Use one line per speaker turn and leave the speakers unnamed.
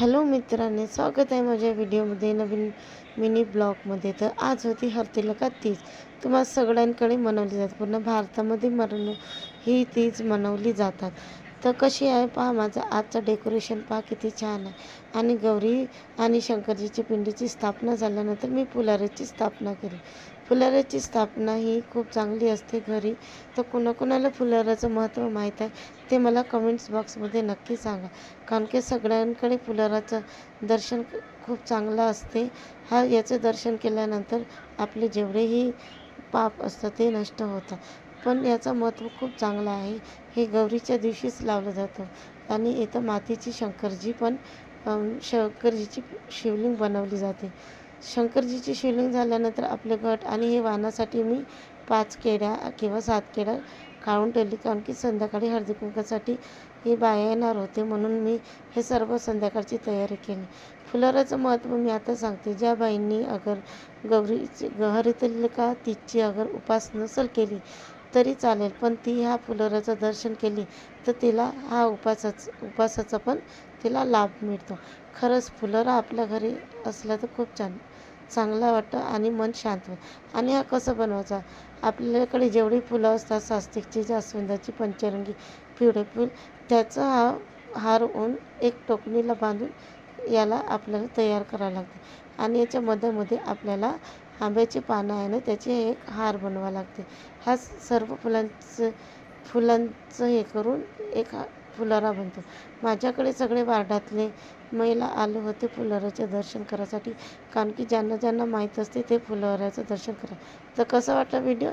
Hello मित्रांनो, स्वागत आहे माझ्या व्हिडिओमध्ये नवीन मिनी ब्लॉगमध्ये. तर आज होती हरतालिका तीज. तुम्हा सगळ्यांकडे मनवली जाते. पूर्ण भारतामध्ये ही तीज मनवली जातात. तर कशी आहे पहा, माझं आजचं डेकोरेशन पहा किती छान आहे. आणि गौरी आणि शंकरजीची पिंडीची स्थापना झाल्यानंतर मी फुलाऱ्याची स्थापना केली. फुलाऱ्याची स्थापना ही खूप चांगली असते घरी. तर कोणाकोणाला फुलाऱ्याचं महत्त्व माहीत आहे ते मला कमेंट्स बॉक्समध्ये नक्की सांगा. कारण की सगळ्यांकडे फुलाराचं दर्शन खूप चांगलं असते. याचं दर्शन केल्यानंतर आपले जेवढेही पाप असतं ते नष्ट होतात. पण याचं महत्त्व खूप चांगलं आहे. हे गौरीच्या दिवशीच लावलं जातं. आणि इथं मातीची शंकरजीची शिवलिंग बनवली जाते. शंकरजीची शिवलिंग झाल्यानंतर आपले घट आणि हे वाहनासाठी मी 5 केड्या किंवा 7 केड्या काढून ठेवली. कारण की संध्याकाळी हळदी कुंकवासाठी हे बाया येणार होते, म्हणून मी हे सर्व संध्याकाळची तयारी केली. फुलाराचं महत्त्व मी आता सांगते. ज्या बाईंनी अगर गौरीची हरतालिका तीजची अगर उपास नसेल केली तरी चालेल, पण ती ह्या फुलाराचं दर्शन केली तर तिला उपासाचा पण तिला लाभ मिळतो. खरंच फुलोरा आपल्या घरी असला तर खूप चांगला वाटतं आणि मन शांत होतं. आणि हा कसं बनवायचा, आपल्याकडे जेवढी फुलं असतात, स्वस्तिकची, जास्वंदाची, पंचरंगी, पिवळे फूल, त्याचा हार होऊन एक टोकणीला बांधून याला आपल्याला तयार करावं लागते. आणि याच्या मध्ये आपल्याला आंब्याची पानं आहे ना, त्याचे एक हार बनवावं लागते. ह्या सर्व फुलांचं हे करून एक फुलारा बनतो. माझ्याकडे सगळे वार्डातले महिला आले होते फुलाराचे दर्शन करायसाठी. कारण की ज्यांना ज्यांना माहीत असते ते फुलाराचं दर्शन करा. तर कसं वाटलं व्हिडिओ?